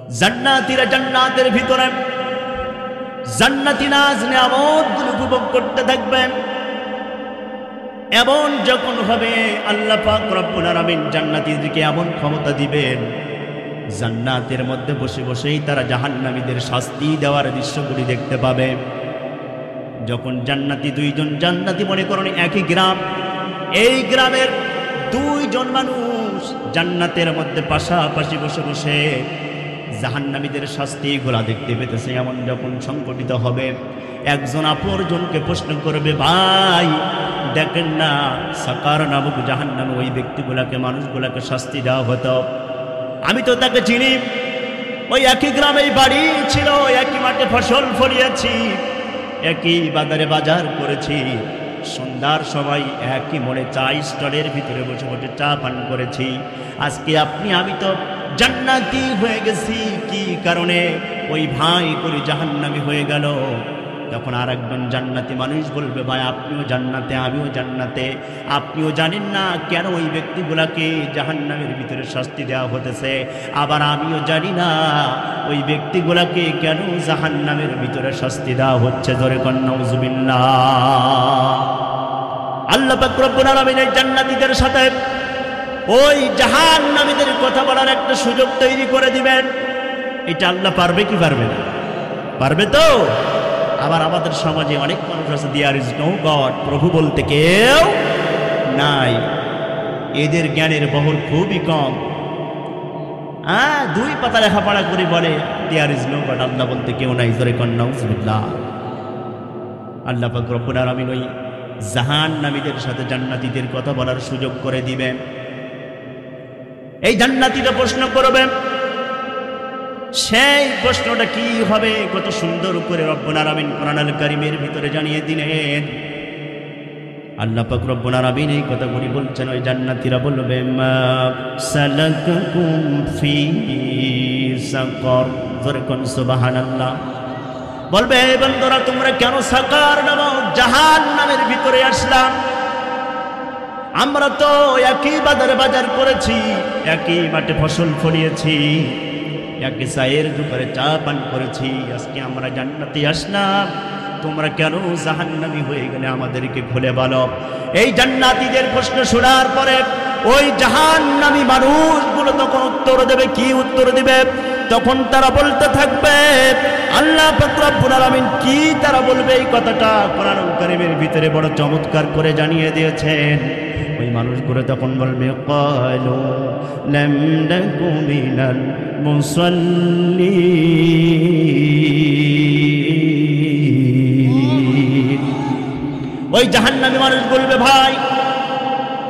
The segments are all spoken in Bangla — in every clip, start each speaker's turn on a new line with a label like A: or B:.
A: জান্নাতীরা জান্নাতের ভিতরে জান্নাতি নাজ নিয়ামতগুলো উপভোগ করতে থাকবেন। এমন যখন হবে আল্লাহ পাক রব্বুল আলামিন জান্নাতীদেরকে এমন ক্ষমতা দিবেন, জান্নাতের মধ্যে বসে বসেই তারা জাহান্নামীদের শাস্তি দেওয়ার দৃশ্যগুলি দেখতে পাবে। যখন জান্নাতি দুইজন জান্নাতি, মনে করুন একই গ্রাম, এই গ্রামের দুইজন মানুষ জান্নাতের মধ্যে পাশাপাশি বসে বসে জাহান্নামীদের শাস্তিগুলা দেখতে পেতেছে, এমন যখন সংঘটিত হবে, একজন অপরজনকে প্রশ্ন করবে, ভাই দেখেন না সাকার নামক জাহান্নামে ওই ব্যক্তিগুলাকে, মানুষগুলাকে শাস্তি দেওয়া হতো, আমি তো তাকে চিনি, ওই একই গ্রামেই বাড়ি ছিল, একই মাঠে ফসল ফলিয়েছি, একই বাজারে বাজার করেছি, সন্ধ্যার সময় একই মোড়ে চা স্টলের ভিতরে বসে বসে চা পান করেছি, আজকে আপনি আমি তো জান্নাতি হয়ে গেছি, কি কারণে ওই ভাই করে জাহান্নামী হয়ে গেল? তখন আর একজন জান্নাতি মানুষ বলবে, ভাই আপনিও জান্নাতে, আমিও জান্নাতে, আপনিও জানেন না কেন ওই ব্যক্তিগুলাকে জাহান্নামের ভিতরে শাস্তি দেওয়া হতেছে, আবার আমিও জানি না ওই ব্যক্তিগুলাকে কেন জাহান্নামের ভিতরে শাস্তি দেওয়া হচ্ছে। ধরে কন নাউজুবিল্লাহ। আল্লাহ পাক রব্বুল আলামিন এই জান্নাতীদের সাথে ওই জাহান্নামীদের কথা বলার একটা সুযোগ তৈরি করে দিবেন। এটা আল্লাহ পারবে কি পারবে না? পারবে তো। আবার আমাদের সমাজে অনেক মানুষ আছে, দেয়ার ইজ নো গড, প্রভু বলতে কেউ নাই, এদের জ্ঞানের বহর খুবই কম। দুই পাতা লেখাপড়া করে বলে দেয়ার ইজ নো গড, আল্লাহ বলতে কেউ নাই। জোরে কন নাউজুবিল্লাহ। আল্লাহ পাক রব্বুল আলামিন ওই জাহান্নামীদের সাথে জান্নাতীদের কথা বলার সুযোগ করে দিবেন। এই জান্নাতীরা প্রশ্ন করবে, সেই প্রশ্নটা কি হবে কত সুন্দর করে রব্বুল আলামিন কোরআনুল কারীমের ভিতরে জানিয়ে দিলেন। আল্লাহ পাক রব্বুল আলামিন এই কথাগুলি বলছেন, ওই জান্নাতীরা বলবে, মা সালাকাকুম ফি সাকার। জোরে কোন সুবহানাল্লাহ। বলবে, বন্ধুরা তোমরা কেন সাকার নামক জাহান্নামের ভিতরে আসলাম? আমরা তো একই বাজারে বাজার করেছি, একই মাঠে ফসল ফলিয়েছি, একই চায়ের দোকানে চা পান করেছি, আজকে আমরা জান্নাতে আসলাম, তোমরা কেন জাহান্নামী হয়ে গেলে আমাদেরকে খুলে বলো। এই জান্নাতীদের প্রশ্ন শোনার পরে ওই জাহান্নামী মানুষগুলো তখন উত্তর দেবে, কি উত্তর দিবে? তখন তারা বলতে থাকবে, আল্লাহ পাক রব্বুল আলামিন কি তারা বলবে এই কথাটা কোরআনুল কারীমের ভিতরে বড় চমৎকার করে জানিয়ে দিয়েছেন। ওই মানুষগুলো তখন বলবে, ক্বালু লাম নাকু মিনাল মুসাল্লিন। ওই জাহান্নামী মানুষ বলবে, ভাই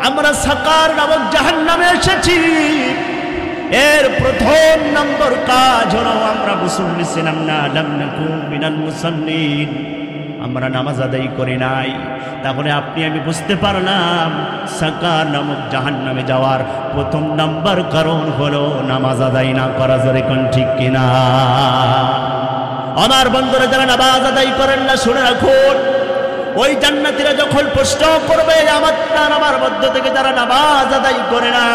A: আমরা সাকার নামক জাহান্নামে এসেছি, এর প্রথম নম্বর কাজ হলো আমরা মুসল্লি ছিলাম না, লাম নাকু মিনাল মুসাল্লিন, আমরা নামাজ আদায় করি নাই। তাহলে আপনি আমি বুঝতে পারলাম সাকার নামক জাহান্নামে যাওয়ার প্রথম নাম্বার কারণ হলো নামাজ আদায় না করা। জোরে কোন ঠিক কিনা? আমার বন্ধুরা যারা নামাজ আদায় করেন না, শুনে রাখুন, ওই জান্নাতীরা যখন প্রশ্ন করবে আমার মধ্য থেকে যারা নামাজ আদায় করে না,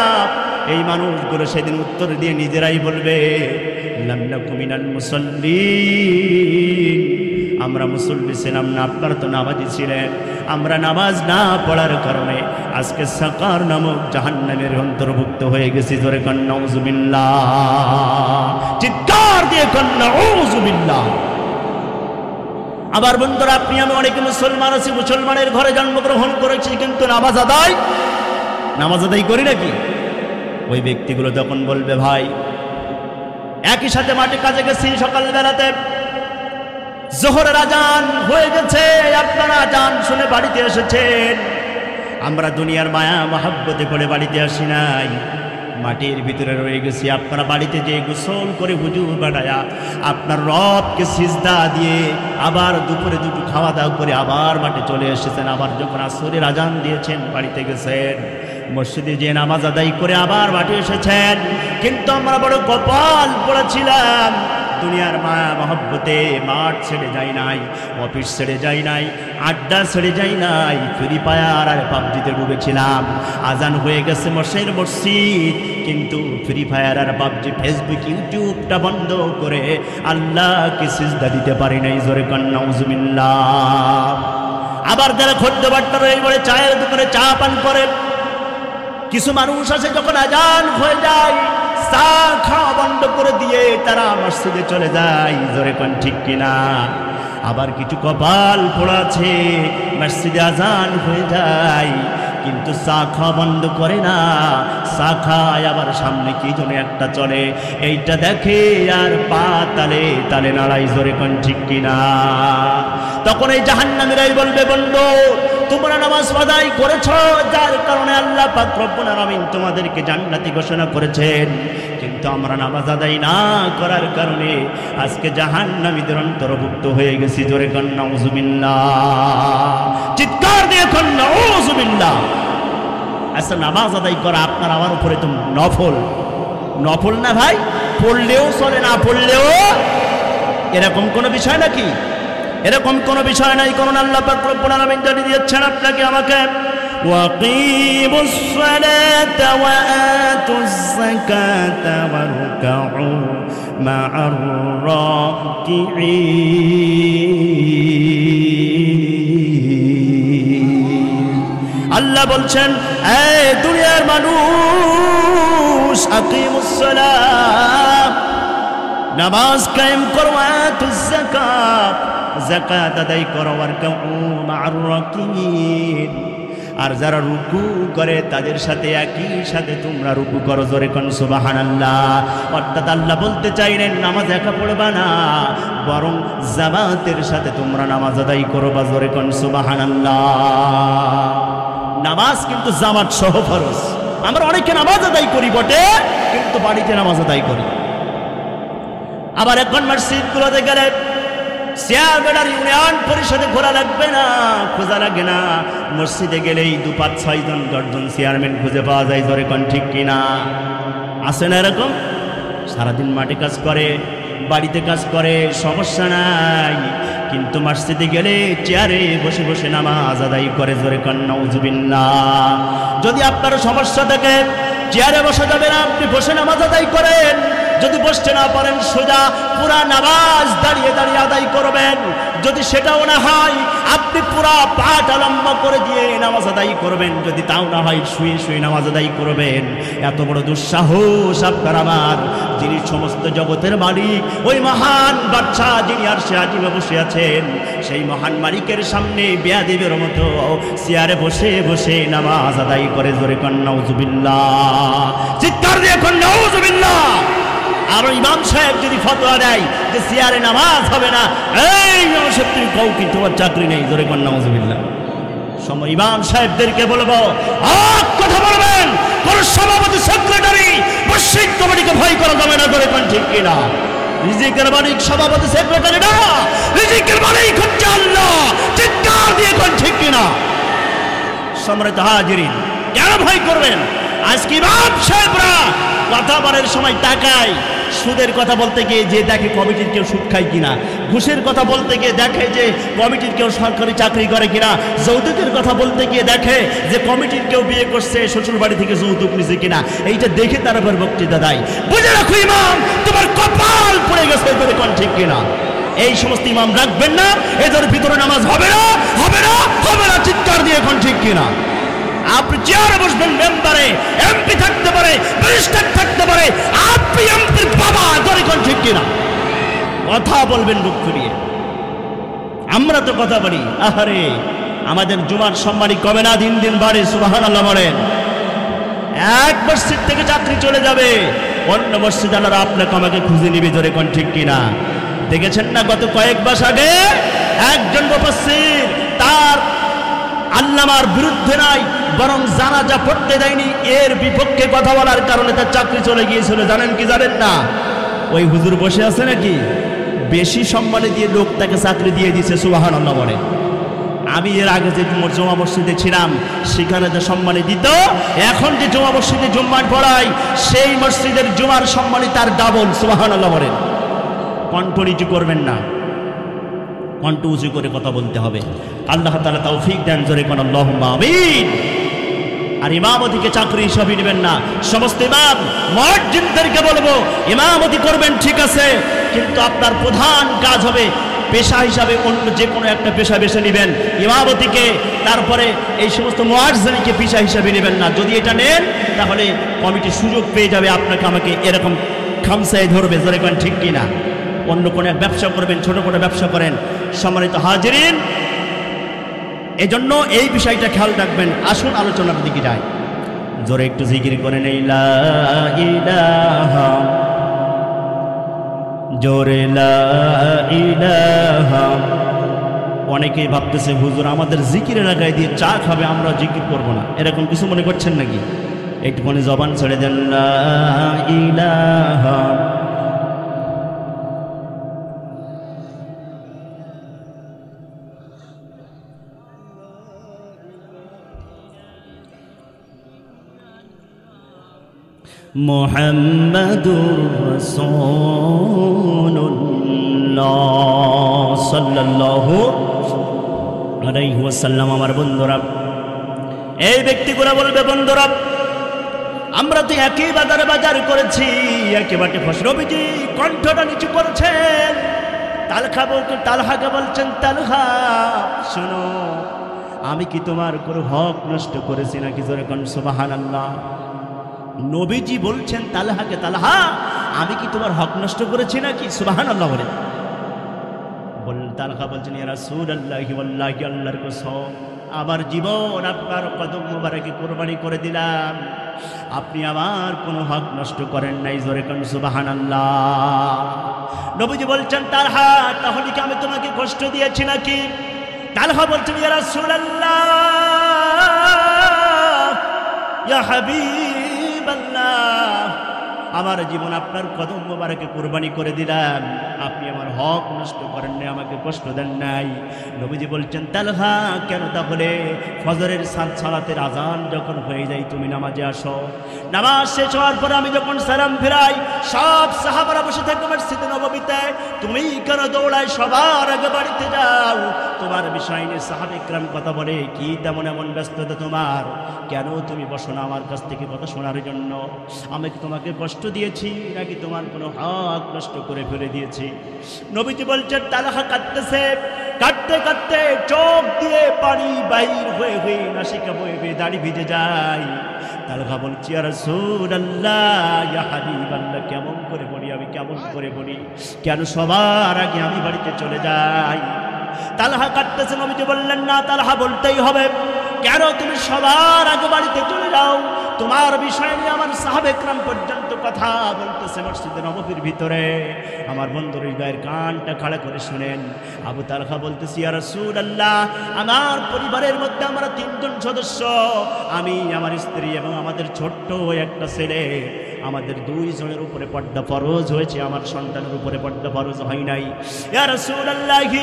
A: এই মানুষগুলো সেদিন উত্তর দিয়ে নিজেরাই বলবে, লাম নাকু মিনাল মুসাল্লিন, আমরা মুসল্লি ছিলাম না, আপনারা তো নামাজি ছিলেন, আমরা নামাজ না পড়ার কারণে আজকে সাকার নামক জাহান্নামের অন্তর্ভুক্ত হয়ে গেছি। জোরে কন নাউজুবিল্লাহ, চিৎকার দিয়ে কন নাউজুবিল্লাহ। আবার বন্ধুরা, আপনি আমি অনেকে মুসলমান আছি, মুসলমানের ঘরে জন্মগ্রহণ করেছি, কিন্তু নামাজ আদায় করি নাকি? ওই ব্যক্তিগুলো তখন বলবে, ভাই একই সাথে মাঠে কাজে গেছি, সকাল বেলাতে জোহরের আজান হয়ে গেছে, আপনারা আজান শুনে বাড়িতে এসেছেন, আমরা দুনিয়ার মায়া মহাব্বতে করে বাড়িতে আসি নাই, মাটির ভিতরে রয়ে গেছি। আপনারা বাড়িতে যে গোসল করে হুজু বানায়া আপনার রবকে সিজদা দিয়ে আবার দুপুরে দুটো খাওয়া দাওয়া করে আবার মাঠে চলে এসেছেন, আবার যখন আসরের আজান দিয়েছেন বাড়িতে গেছেন, মসজিদে যে নামাজ আদায় করে আবার মাঠে এসেছেন। কিন্তু আমরা বড় কপাল পড়েছিলাম, দুনিয়ার মায়া মহব্বতে মাঠ ছেড়ে যায় নাই, অফিস ছেড়ে যায় নাই, আড্ডা ছেড়ে যায় নাই, ফ্রি ফায়ার আর পাবজিতে ডুবেছিলাম। আজান হয়ে গেছে মশের মসজিদ, কিন্তু ফ্রি ফায়ার আর পাবজি, ফেসবুক, ইউটিউবটা বন্ধ করে আল্লাহকে সিজদা দিতে পারি নাই। জোরে কান নাউজুবিল্লাহ। আবার যারা খদ্দ বাট্টা রয়ে পড়ে চায়ের দোকানে চা পান করে, কিছু মানুষ আছে যখন আজান হয়ে যায় চা খাওয়া বন্ধ করে দিয়ে তারা মসজিদে চলে যায়। জোরে কোন ঠিক কিনা? আবার কিছু কপাল পোড়া আছে, মসজিদে আজান হয়ে যায় কিন্তু চা খাওয়া বন্ধ করে না, চা খায় আবার সামনে কি যেন একটা চলে, এইটা দেখে আর পা তালে তালে নাড়াই। জোরে কোন ঠিক কিনা? তখন এই জাহান্নামীরাই বলবে, বন্ধু তোমরা নামাজ আদায় করেছো, যার কারণে আল্লাহ পাক রব্বুল আলামিন তোমাদেরকে জান্নাতি ঘোষণা করেছেন, কিন্তু আমরা নামাজ আদায় না করার কারণে আজকে জাহান্নামীদের অন্তর্ভুক্ত হয়ে গেছি। জোরে কান নাউজুবিল্লাহ, চিৎকার দিয়ে কান নাউজুবিল্লাহ। আচ্ছা, নামাজ আদায় করা আপনার আমার উপরে তো নফল, নফল না ভাই? পড়লেও চলে, না পড়লেও এরকম কোনো বিষয় নাকি? এরকম কোনো বিষয় নাই। কারণ আল্লাহ পাক রব্বুল আলামিন জানিয়ে দিয়েছেন আপনাকে আমাকে, ওয়াকিমুস সালাতা ওয়া আতুজ যাকাতা ওয়ারকাউ মা'আর রাকিঈন। আল্লাহ বলছেন, এই দুনিয়ার মানুষ, আকিমুস সালাত, নামাজ কায়েম করো, আতুজ যাকাত, যাকাত আদায় করো, ওয়ারকাউ মা'আর রাকিঈন, আর যারা রুকু করে তাদের সাথে একই সাথে তোমরা রুকু করো। জোরে কোন সুবহানাল্লাহ। অর্থাৎ আল্লাহ বলতে চাইলেন নামাজ একা পড়বা না, বরং জামাতের সাথে তোমরা নামাজ আদায় করো। বা জোরে কোন সুবহানাল্লাহ। নামাজ কিন্তু জামাত সহ ফরজ। আমরা অনেকে নামাজ আদায় করি বটে, কিন্তু বাড়িতে নামাজ আদায় করি। আবার এখন মসজিদগুলোতে গেলে চেয়ার বেড়ার ইউনিয়ন পরিষদে ঘোরা লাগবে না, খোঁজা লাগে না, মসজিদে গেলেই 2-5-6 জন 10 জন চেয়ারম্যান খুঁজে পাওয়া যায়। জোরে কোন ঠিক কিনা? আসে না এরকম? সারাদিন মাঠে কাজ করে, বাড়িতে কাজ করে, সমস্যা নাই, কিন্তু মসজিদে গেলে চেয়ারে বসে বসে নামাজ আদায় করে। জোরে কোন নাউজুবিল্লাহ। যদি আপনার সমস্যা থাকে, চেয়ারে বসা যাবে না, আপনি বসে নামাজ আদায় করেন। যদি বসতে না পারেন, সোজা পুরা নামাজ দাঁড়িয়ে দাঁড়িয়ে আদায় করবেন। যদি সেটাও না হয়, আপনি পুরা পাঠ লম্বা করে দিয়ে নামাজ আদায় করবেন। যদি তাও না হয়, শুয়ে শুয়ে নামাজ আদায় করবেন। এত বড় দুঃসাহস আপনার আমার, যিনি সমস্ত জগতের মালিক, ওই মহান বাদশাহ যিনি আরশে আজিমে বসে আছেন, সেই মহান মালিকের সামনে বেয়াদবের মতো চেয়ারে বসে বসে নামাজ আদায় করে। জোরে কোন নাউজুবিল্লাহ, চিৎকার দিয়ে কোন নাউজুবিল্লাহ। আর ইমাম সাহেব যদি ফতোয়া দেয় যে চেয়ারে নামাজ হবে না, এই ইমাম সাহেব তুমি কও কি তোমার চাকরি নেই। জোরে কোন নাউজুবিল্লাহ। সময় ইমাম সাহেবদেরকে বলবো, কথা বলবেন, কোন সভাপতি, সেক্রেটারি, মসজিদ কমিটিকে ভয় করা যাবে না। জোরে কোন ঠিক কিনা? রিজিকের মালিক সভাপতি সেক্রেটারি না, রিজিকের মালিক হচ্ছে আল্লাহ। চিৎকার দিয়ে কোন ঠিক কিনা? সম্মানিত হাজিরিন, কেন ভয় করবেন? আজকে ইমাম সাহেবরা কথা বলার সময় তাকায়, সুদের কথা বলতে গিয়ে যে দেখে কমিটির কেউ সুদ খায় কিনা, ঘুষের কথা বলতে গিয়ে দেখে যে কমিটির কেউ সরকারি চাকরি করে কিনা, যৌতুকের কথা বলতে গিয়ে দেখে যে কমিটির কেউ বিয়ে করছে, শ্বশুর বাড়ি থেকে যৌতুক নিছে কিনা, এইটা দেখে তার উপর বক্তৃতা দেয়। বুঝে রাখো ইমাম, তোমার কপাল পড়ে গেছে। করে কোন ঠিক কিনা? এই সমস্ত ইমাম রাখবেন না, এদের ভিতরে নামাজ হবে না, হবে না, হবে না। চিৎকার দিয়ে কোন ঠিক কিনা? আপনি চেয়ারে বসবেন, মেম্বারে এমপি থাকতে পারে, ব্যারিস্টার থাকতে পারে, আপনি এমপির বাবা। ধরে কোন ঠিক কিনা? কথা বলবেন বুক ফুরিয়ে। আমরা তো কথা বলি, আহারে আমাদের জুমার সম্মানী কবে না দিন দিন বাড়ে। সুবহানাল্লাহ বলেন। এক মসজিদ থেকে চাকরি চলে যাবে, অন্য মসজিদ আলারা আপনাকে আমাকে খুঁজে নিবে। ধরে কোন ঠিক কিনা? দেখেছেন না গত কয়েক মাস আগে একজন মুফাসসির তার আল্লামার বিরুদ্ধে নাই, বরং জানাজা পড়তে দেয়নি, এর বিপক্ষে কথা বলার কারণে তার চাকরি চলে গিয়েছিল। জানেন কি জানেন না? ওই হুজুর বসে আছে নাকি, বেশি সম্মানে দিয়ে লোক তাকে চাকরি দিয়ে দিয়েছে। সুবহানাল্লাহ বলে। আমি এর আগে যে জমা মসজিদে ছিলাম, সেখানে যে সম্মানী দিত, এখন যে জমা মসজিদে জুম্মার পড়াই, সেই মসজিদের জুমার সম্মানী তার ডাবল। সুবহানাল্লাহ বলেন। কণ্ঠ নিচু করবেন না, কণ্ঠ উঁচু করে কথা বলতে হবে। আল্লাহ তাআলা তৌফিক দেন, জোরে কোন আল্লাহুম্মা আমিন। আর ইমামতিকে চাকরি হিসাবে নেবেন না। সমস্ত ইমাম মুয়াজ্জিনদেরকে বলবো, ইমামতি করবেন ঠিক আছে, কিন্তু আপনার প্রধান কাজ হবে পেশা হিসাবে অন্য যে কোনো একটা পেশা বেছে নেবেন ইমামতিকে, তারপরে এই সমস্ত মুয়াজ্জিনকে পেশা হিসাবে নেবেন না। যদি এটা নেন তাহলে কমিটি সুযোগ পেয়ে যাবে আপনাকে আমাকে এরকম খামসায় ধরবে, জোরে কোন ঠিক কিনা। অন্য কোনো এক ব্যবসা করবেন, ছোট কোনো ব্যবসা করেন। সম্মানিত হাজিরিন, এজন্য এই বিষয়টা খেয়াল রাখবেন। আসুন আলোচনার দিকে যাই। জোরে একটু জিকির করেন লা ইলাহা, জোরে লা ইলাহা। অনেকেই ভাবতেছে হুজুর আমাদের জিকিরে লাগাই দিয়ে চা খাবে, আমরা জিকির করব না, এরকম কিছু মনে করছেন নাকি? একটুখানি জবান ছেড়ে দেন লা ইলাহা। মুহাম্মাদুর রাসূলুল্লাহ সাল্লাল্লাহু আলাইহি ওয়াসাল্লাম। আমার বন্ধুরা, এই ব্যক্তিগুলো বলবে বন্ধুরা আমরা তো একই বাজারে বাজার করেছি, একই বাটে ফসল। নবীজি কণ্ঠটা নিচু করেছেন, তালহাকে বলছেন তালহা শোনো, আমি কি তোমার কোনো হক নষ্ট করেছি নাকি? জোরে কোন সুবহানাল্লাহ। নবীজি বলছেন তালহাকে, তালহা আমি কি তোমার হক নষ্ট করেছি নাকি? সুবহানাল্লাহ বলে তালহা বলছেন ইয়া রাসূলুল্লাহি ওয়াল্লাহি আল্লাহর কসম, আমার জীবন আপনার কদম মোবারকে কুরবানি করে দিলাম, আপনি আমার কোনো হক নষ্ট করেন নাই। জোরে কোন সুবহানাল্লাহ। নবীজি বলছেন তালহা তাহলে কি আমি তোমাকে কষ্ট দিয়েছি নাকি? তালহা বলছেন ইয়া রাসূলুল্লাহ ইয়া হাবিবাল্লাহ, আমার জীবন আপনার কদম মোবারকে কুরবানি করে দিলাম, আপনি আমার হক নষ্ট করেন নাই, আমাকে কষ্ট দেন নাই। নবীজি বলছেন তালহা কেন তাহলে ফজরের সালাতের আজান যখন হয়ে যায় তুমি নামাজে আসো, নামাজ শেষ হওয়ার পর আমি যখন সালাম ফিরাই সব সাহাবারা বসে থাকে মসজিদে নববীতে, তুমি কেন দৌড়ায় সবার আগে বাড়িতে যাও? তোমার বিষয় নিয়ে সাহাবা ইকরাম কথা বলে, কি তেমন এমন ব্যস্ততা তোমার, কেন তুমি বসো না আমার কাছ থেকে কথা শোনার জন্য? আমি কি তোমাকে কষ্ট দিয়েছি নাকি তোমার কোনো হক নষ্ট করে ফেলে দিয়েছি? নবীজি বলছেন তালহা কাঁদতেছে, কাঁদতে কাঁদতে চোখ দিয়ে পানি বাইর হয়ে হয়ে নাসিকা বয়ে বয়ে দাড়ি ভিজে যায়। তালহা বলছে ইয়া রাসূলুল্লাহ ইয়া হাবিবাল্লাহ, কেমন করে বলি আমি, কেমন করে বলি, কেন সবার আগে আমি বাড়িতে চলে যাই? তালহা কাঁদতেছে। নবীজি বললেন না তালহা বলতেই হবে, কেন তুমি সবার আগে বাড়িতে চলে যাও? তোমার বিষয় নিয়ে আমার সাহাবা ইকরাম পর্যন্ত কথা বলতেছে মসজিদে নববীর ভিতরে। আমার বন্ধুর হৃদয়ের কানটা খাড়া করে শুনেন। আবু তালহা বলতেছি ইয়া রাসূলুল্লাহ, আমার পরিবারের মধ্যে আমরা 3 জন সদস্য, আমি, আমার স্ত্রী এবং আমাদের ছোট্ট একটা ছেলে, আমাদের 2 জনের উপরে পর্দা ফরজ হয়েছে, আমার সন্তানের উপরে পর্দা ফরজ হয় নাই। ইয়া রাসূলুল্লাহ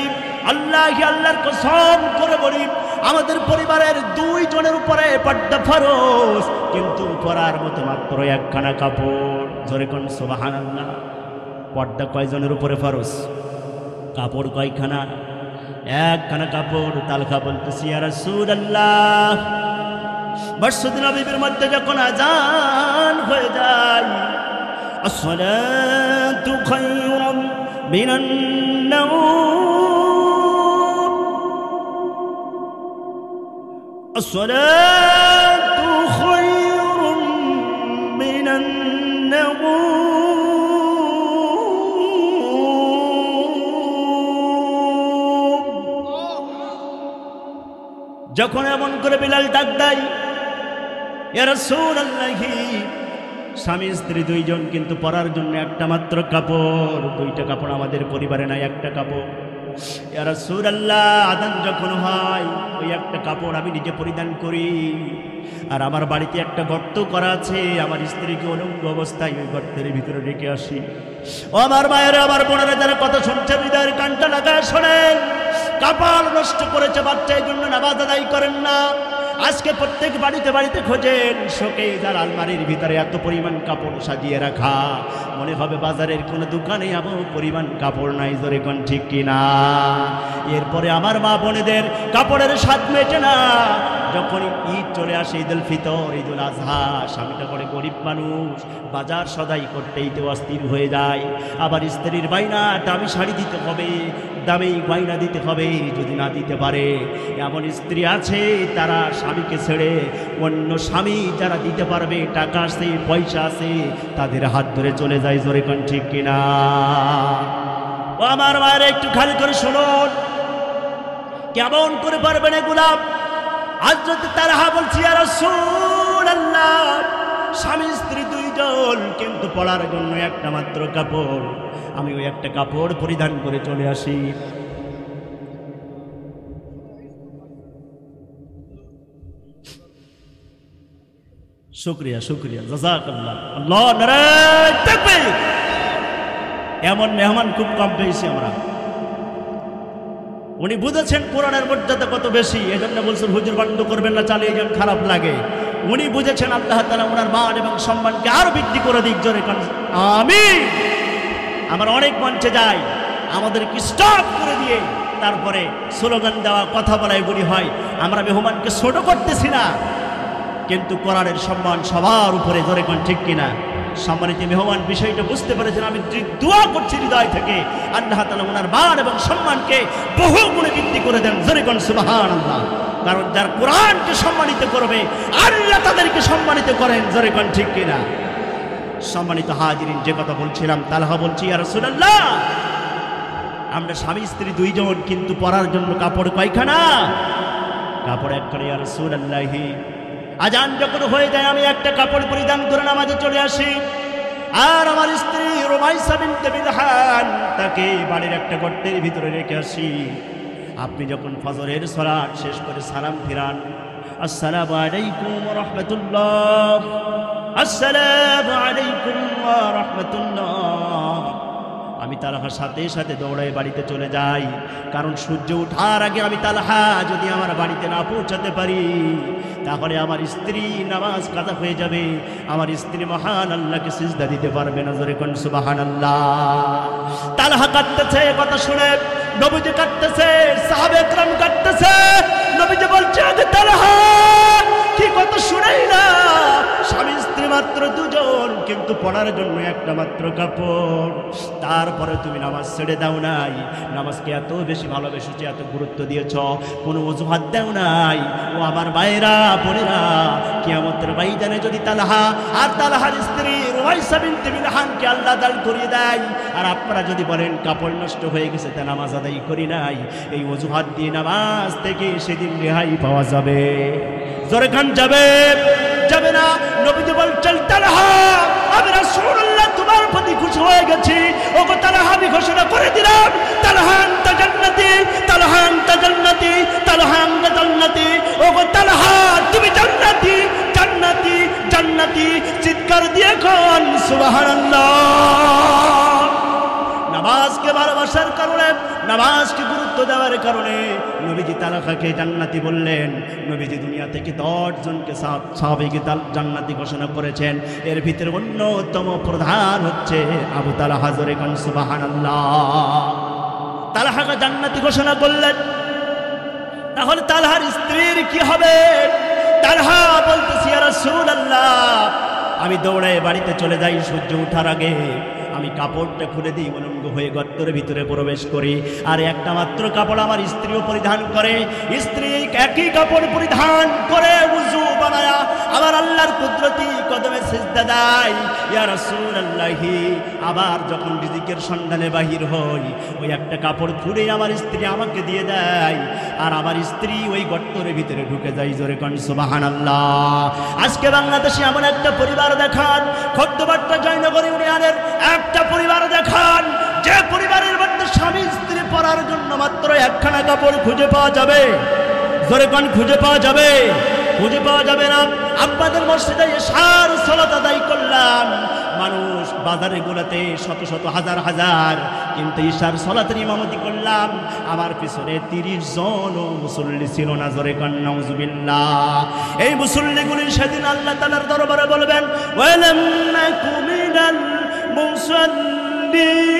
A: আল্লাহর কসম করে বলি আমাদের পরিবারের 2 জনের উপরে পর্দা ফরজ, কিন্তু পরার মতো মাত্র একখানা কাপড়। জোরে কোন সুবহানাল্লাহ। পর্দা কয়জনের উপরে ফরজ? কাপড় কয়খানা? একখানা কাপড়। তালহা বলতেছি ইয়া রাসূলুল্লাহ, মসজিদ নববীর মধ্যে যখন আযান হয়ে যায়, আসসালাতু খায়রুম মিনান নাওম, আসসালাতু খায়রুম মিনান নাওম, যখন এমন করে বিলাল ডাক দেয় ইয়া রাসূলুল্লাহ, স্বামী স্ত্রী 2 জন কিন্তু পরার জন্য একটা মাত্র কাপড়, 2টা কাপড় আমাদের পরিবারে নাই, একটা কাপড়। ইয়া রাসূলুল্লাহ আযান যখন হয় ওই একটা কাপড় আমি নিজে পরিধান করি, আর আমার বাড়িতে একটা গর্ত করা আছে, আমার স্ত্রীকে অলঙ্গ অবস্থায় ওই গর্তের ভিতরে রেখে আসি। ও আমার মায়েরা, আমার বোনেরা যারা কথা শুনছে হৃদয়ের কানটা লাগায় শোনেন। কাপড় নষ্ট করেছে বাচ্চা, এই জন্য নামাজ আদায় করেন না। আজকে প্রত্যেক বাড়িতে বাড়িতে খোঁজেন, শোকেজ আর আলমারির ভিতরে এত পরিমাণ কাপড় সাজিয়ে রাখা, মনে হবে বাজারের কোনো দোকানে এমন পরিমাণ কাপড় নাই। জোরে কোন ঠিক কিনা? এরপরে আমার মা বোনেদের কাপড়ের স্বাদ মেটে না। যখন ঈদ চলে আসে, ঈদুল ফিতর, ঈদুল আজহা, স্বামীটা করে গরিব মানুষ, বাজার সদাই করতেই তো অস্থির হয়ে যায়। আবার স্ত্রীর বাইনা, দামি শাড়ি দিতে হবে, দামি গয়না দিতে হবে, যদি না দিতে পারে এমন স্ত্রী আছে তারা স্বামীকে ছেড়ে অন্য স্বামী যারা দিতে পারবে, টাকা আছে, পয়সা আছে, তাদের হাত ধরে চলে যায়। জোরে কোন ঠিক কিনা? ও আমার মায়ের একটু খালি করে শুনুন, কেমন করে পারবেন এগুলা? হযরত তালহা বলছি, ইয়া রাসূলুল্লাহ, স্বামী স্ত্রী দুইজন, কিন্তু পরার জন্য একটা মাত্র কাপড়, আমি ওই একটা কাপড় পরিধান করে চলে আসি। শুকরিয়া, শুকরিয়া, জাযাকাল্লাহ, আল্লাহ নারায়ে তাকবীর। এমন মেহমান খুব কম পেয়েছি আমরা। উনি বুঝেছেন কোরআনের মর্যাদা কত বেশি, এজন্য বলছেন হুজুর বন্ধ করবেন না, চালিয়ে যান, খারাপ লাগে। উনি বুঝেছেন আল্লাহ তাআলা ওনার মান এবং সম্মানকে আরো বৃদ্ধি করে দিক। জোরে কান আমিন। আমরা অনেক মঞ্চে যাই, আমাদেরকে স্টপ করে দিয়ে তারপরে স্লোগান দেওয়া, কথা বলা এগুলি হয়। আমরা মেহমানকে ছোট করতেছি না, কিন্তু কোরআনের সম্মান সবার উপরে। জোরে কোন ঠিক কিনা? সম্মানিত মেহমান বিষয়টা বুঝতে পেরেছেন। আমি দোয়া করছি হৃদয় থেকে, আল্লাহ তাআলা ওনার মান এবং সম্মানকে বহু গুণে বৃদ্ধি করে দেন। জোরে কোন সুবহানাল্লাহ। কারণ যার কোরআনকে সম্মানিত করবে, আল্লাহ তাদেরকে সম্মানিত করেন। জোরে কোন ঠিক কিনা? সম্মানিত হাজিরিন, যে কথা বলছিলাম, তালহা বলছি, ইয়া রাসূলুল্লাহ, আমরা স্বামী স্ত্রী দুইজন, কিন্তু পরার জন্য কাপড় কয়খানা? কাপড় একখানা। ইয়া রাসূলুল্লাহ, আজান যখন হয়ে যায় আমি একটা কাপড় পরিধান করে নামাজে চলে আসি, আর আমার স্ত্রী রুমাইসা বিনতে মিলহান তাকে বাড়ির একটা গর্তের ভিতরে রেখে আসি। আপনি যখন ফজরের সালাত শেষ করে সালাম ফিরান, আসসালামু আলাইকুম ওয়া রাহমাতুল্লাহ, আসসালামু আলাইকুম ওয়া রাহমাতুল্লাহ, আমি তালহার সাথে সাথে দৌড়ায় বাড়িতে চলে যাই। কারণ সূর্য ওঠার আগে আমি তালহা যদি আমার বাড়িতে না পৌঁছাতে পারি, তাহলে আমার স্ত্রী নামাজ কাজা হয়ে যাবে, আমার স্ত্রী মহান আল্লাহকে সিজদা দিতে পারবে না। জোরে কোন সুবহানাল্লাহ। তালহা কাঁদতেছে, কথা শুনে নবীজি কাঁদতেছে, সাহাবে کرام কাঁদতেছে। নবীজি বলছে, আগে তালহা কি কথা শুনেই না, স্বামী স্ত্রী মাত্র দুজন, কিন্তু পড়ার জন্য একটা মাত্র কাপড়, তারপরে তুমি নামাজ ছেড়ে দাও নাই, নামাজকে এত বেশি ভালোবেসেছো, এত গুরুত্ব দিয়েছ, কোনো অজুহাত দাও নাই। ও আমার ভাইরা বোনেরা, কিয়ামতের ময়দানে যদি তালহা আর তালহার স্ত্রী রুমাইসা বিনতে মিলহানকে আল্লাহ দান করিয়ে দেয়, আর আপনারা যদি বলেন কাপড় নষ্ট হয়ে গেছে তা নামাজ আদায় করি নাই, এই অজুহাত দিয়ে নামাজ থেকে সেদিন রেহাই পাওয়া যাবে। জোরে খান যাবে, যাবে না? নবীজি বলছেন, তালহা, আমি রাসূলুল্লাহ তোমার প্রতি খুশি হয়ে গেছি। ওগো তালহা, আমি ঘোষণা করে দিলাম, তালহা আনতা জান্নাতি, তালহা আনতা জান্নাতি, তালহা আনতা জান্নাতি। ওগো তালহা, তুমি জান্নাতি, জান্নাতি, জান্নাতি। চিৎকার দিয়ে কোন সুবহানাল্লাহ। নামাজকে ভালোবাসার কারণে, নামাজকে গুরুত্ব দেওয়ার কারণে নবীজি তালহাকে জান্নাতি বললেন। নবীজি দুনিয়া থেকে 10 জনকে সাহাবীকে জান্নাতি ঘোষণা করেছেন। এর ভিতরে অন্যতম প্রধান হচ্ছে আবু তালহা। জোরে কোন সুবহানাল্লাহ। তালহাকে জান্নাতি ঘোষণা করলেন। তাহলে তালহার স্ত্রীর কি হবে? তালহা বলতেছে, ইয়া রাসূলুল্লাহ, আমি দৌড়ায় বাড়িতে চলে যাই, সূর্য ওঠার আগে আমি কাপড়টা খুলে দিই, উলঙ্গ হয়ে গর্তের ভিতরে প্রবেশ করি, আর একটা মাত্র কাপড় আমার স্ত্রীও পরিধান করে। স্ত্রী একই কাপড় পরিধান করে উযু বানায়া আমার আল্লাহর কুদরতি কদমে সিজদা দেয়। ইয়া রাসূলুল্লাহ, আবার যখন রিজিকের সন্ধানে বাহির হই, ওই একটা কাপড় খুলে আমার স্ত্রী আমাকে দিয়ে দেয়, আর আমার স্ত্রী ওই গর্তের ভিতরে ঢুকে যায়। জোরে কোন সুবহানাল্লাহ। আজকে বাংলাদেশে এমন একটা পরিবার দেখান, খদ্দবাট্টা জয়নগর ইউনিয়নের একটা পরিবার দেখান, যে পরিবারের মধ্যে স্বামী স্ত্রী পরার জন্য মাত্র একখানা কাপড় খুঁজে পাওয়া যাবে। জোরে কোন খুঁজে পাওয়া যাবে? খুঁজে পাওয়া যাবে না। আপনাদের মসজিদে এশার সালাত আদায় করলাম, মানুষ বাজারে গুলাতে শত শত হাজার হাজার, কিন্তু ঈশার সালাতের ইমামতি করলাম, আমার পিছনে 30 জন মুসল্লি ছিল না। জোরে কান নাউজুবিল্লাহ। এই মুসল্লিগুলি সেদিন আল্লাহ তাআলার দরবারে বলবেন ওয়ালাম নাকু মিনাল মুসাল্লিন,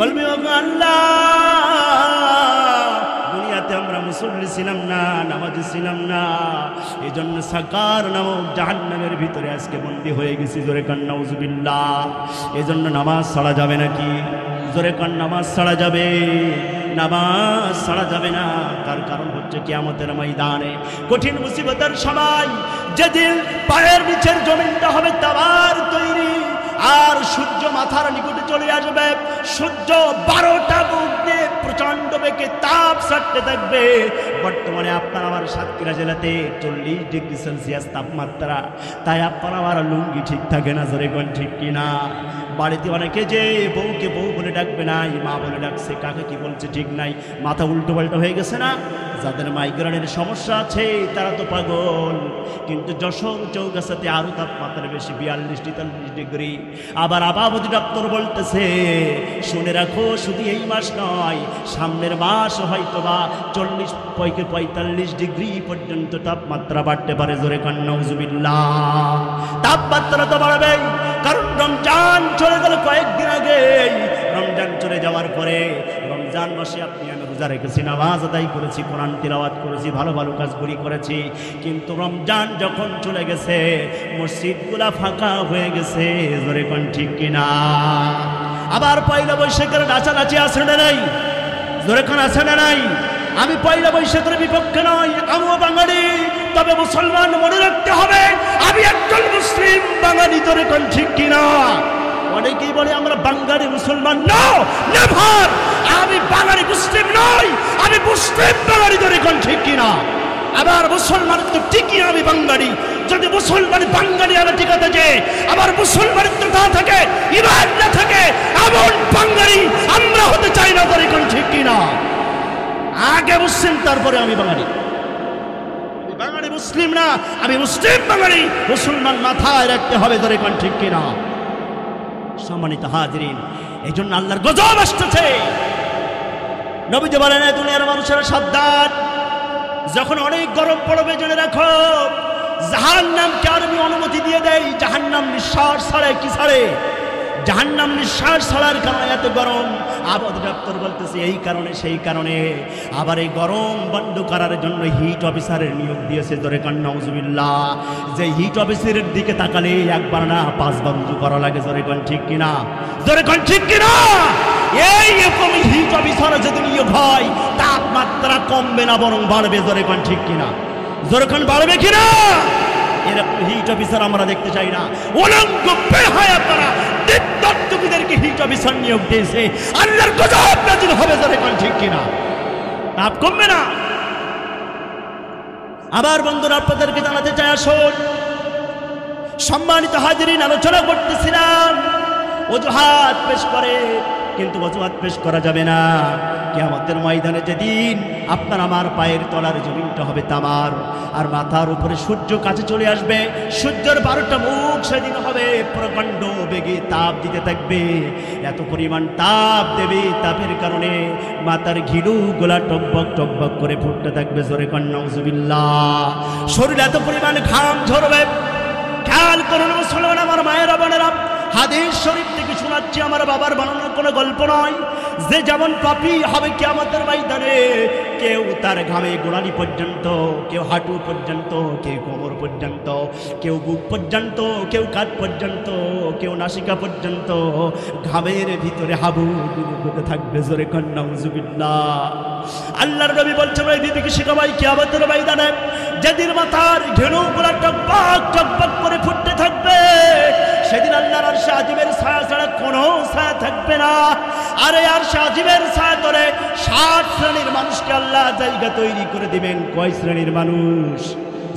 A: বলবে ও আল্লাহ দুনিয়াতে আমরা মুসল্লি ছিলাম না, নামাজি ছিলাম না, এই জন্য সাকার নামক জাহান্নামের ভিতরে আজকে বন্দী হয়ে গেছি। জোরে কান নাউজুবিল্লাহ। এই জন্য নামাজ ছাড়া যাবে নাকি? জোরে কান নামাজ ছাড়া যাবে, নামাজ ছাড়া যাবে না। তার কারণ হচ্ছে কিয়ামতের ময়দানে কঠিন মুসিবতের সময় যেদিন পায়ের নিচের জমিনটা হবে তামার তৈরি, আর সূর্য মাথার নিকটে চলে আসবে, সূর্য 12টা মুখ দিয়ে প্রচন্ড বেগে তাপ ছাড়তে থাকবে। বর্তমানে আপনার আমার সাতক্ষীরা জেলাতে 40 ডিগ্রি সেলসিয়াস তাপমাত্রা, তাই আপনার আমার লুঙ্গি ঠিক থাকে না। জোরে কোন ঠিক কিনা? বাড়িতে অনেকে যে বউকে বউ বলে ডাকবে না, মা বলে ডাকছে, কাকে কি বলছে ঠিক নাই, মাথা উল্টো পাল্টা হয়ে গেছে না। যাদের মাইগ্রেনের সমস্যা আছে তারা তো পাগল, কিন্তু যশোর চৌগাছাতে আরো তাপমাত্রা বেশি, 42-43 ডিগ্রি। আবার আবহাওয়া দপ্তর বলতেছে শুনে রাখো, শুধু এই মাস নয়, সামনের মাস হয়তো বা 40-45 ডিগ্রি পর্যন্ত তাপমাত্রা বাড়তে পারে। জোরে কান নাউজুবিল্লাহ। তাপমাত্রা তো বাড়বেই, কারণ রমজান চলে গেল কয়েকদিন আগে। রমজান চলে যাওয়ার পরে রমজান মাসে আপনি আমি রোজা রেখেছি, নামাজ আদায় করেছি, কোরআন তিলাওয়াত করেছি, ভালো ভালো কাজগুলি করেছি, কিন্তু রমজান যখন চলে গেছে মসজিদগুলা ফাঁকা হয়ে গেছে। জোরে কোন ঠিক কিনা? আবার পয়লা বৈশাখের নাচানাচি আছে না নাই? জোরে কোন আছে না নাই? আমি পয়লা বৈশাখের বিপক্ষে নই, আমিও বাঙালি, তবে মুসলমান মনে রাখতে হবে আমি একজন মুসলিম বাঙালি। জোরে কোন ঠিক কিনা? অনেকেই বলে আমরা বাঙালি মুসলমান, নো নেভার, আমি বাঙালি মুসলিম নই, আমি মুসলিম বাঙালি। জোরে কোন ঠিক কিনা? আবার মুসলমান তো ঠিকই আমি বাঙালি, যদি মুসলমান বাঙালি আমি ঠিক আছে, আবার মুসলমানের তো তা থাকে ইমান না থাকে, এমন বাঙালি আমরা হতে চাই না। জোরে কোন ঠিক কিনা? আগে মুসলিম তারপরে আমি বাঙালি, আমি বাঙালি মুসলিম না, আমি মুসলিম বাঙালি। মুসলমান মাথায় রাখতে হবে। জোরে কোন ঠিক কিনা? সম্মানিত হাজিরিন, এই জন্য আল্লাহর গজব আসতেছে। নবীজি বলেন দুনিয়ার মানুষেরা সাবধান, যখন অনেক গরম পড়বে জেনে রাখো জাহান্নামকে আমি অনুমতি দিয়ে দেই। জাহান্নাম নিঃশ্বাস ছাড়ে, কি ছাড়ে? জাহান্নাম নিঃশ্বাস ছাড়ার কারণে এত গরম। আবহাওয়া দপ্তর বলতেছে এই কারণে সেই কারণে। আবার এই গরম বন্ধ করার জন্য হিট অফিসারের নিয়োগ দিয়েছে। জোরে কান নাউজুবিল্লাহ। যে হিট অফিসারের দিকে তাকালে একবার না 5 বার উজু করা লাগে। জোরে কান ঠিক কিনা? জোরে কান ঠিক কিনা? এই রকম হিট অফিসার যদি নিয়োগ হয় তাপমাত্রা কমবে না বরং বাড়বে। জোরে কান ঠিক কিনা? জোরে কান বাড়বে কিনা? এরকম হিট অফিসার আমরা দেখতে চাই না। উলঙ্গ বেহায়া আপনারা দিনদর্শকদেরকে হিট অফিসার নিয়োগ দিয়েছে, আল্লাহর গজব নাযিল হবে। জোরে কোন ঠিক কিনা? তাপ কমবে না। আবার বন্ধুরা আপনাদেরকে জানাতে চাই, আসুন সম্মানিত হাজিরিন, আলোচনা করতেছিলাম অজুহাত পেশ করে, কিন্তু অজুহাত পেশ করা যাবে না। কিয়ামতের ময়দানে যেদিন আপনার আমার পায়ের তলার জমিনটা হবে তামার, আর মাথার উপরে সূর্য কাছে চলে আসবে, সূর্যের 12টা মুখ সেদিন হবে প্রচণ্ড বেগে তাপ দিতে থাকবে। এত পরিমাণ তাপ দেবে, তাপের কারণে মাথার ঘিলু গোলা টকবক টকবক করে ফুটতে থাকবে। জোরে কান নাউজুবিল্লাহ। শরীরে এত পরিমাণ ঘাম ঝরবে। খেয়াল করুন মুসলমান আমার মায়েরা বোনেরা, হাদিস শরীফ থেকে শোনাচ্ছি, আমার বাবার বানানোর কোনো গল্প নয়। যে যেমন পাপী হবে কিয়ামতের ময়দানে, কেউ তার ঘামে গোড়ালি পর্যন্ত, কেউ হাঁটু পর্যন্ত, কেউ কোমর পর্যন্ত, কেউ বুক পর্যন্ত, কেউ কাঁধ পর্যন্ত, কেউ নাসিকা পর্যন্ত ঘামের ভিতরে হাবু ডুবে থাকবে। জোরে কান নাউজুবিল্লাহ। আল্লাহর নবী বলছেন ওই বিবিকে শিখাবাই কিয়ামতের ময়দানে যেদিন মাথার ঘেনুগুলা টকবক টকবক করে ফুটতে থাকবে, সেদিন আল্লাহর আরশে আজিমের ছায়া ছাড়া কোনো ছায়া থাকবে না। আরে আরশে আজিমের ছায়া ধরে 60 শ্রেণীর মানুষকে আল্লাহ জায়গা তৈরি করে দিবেন। কয় শ্রেণীর মানুষ?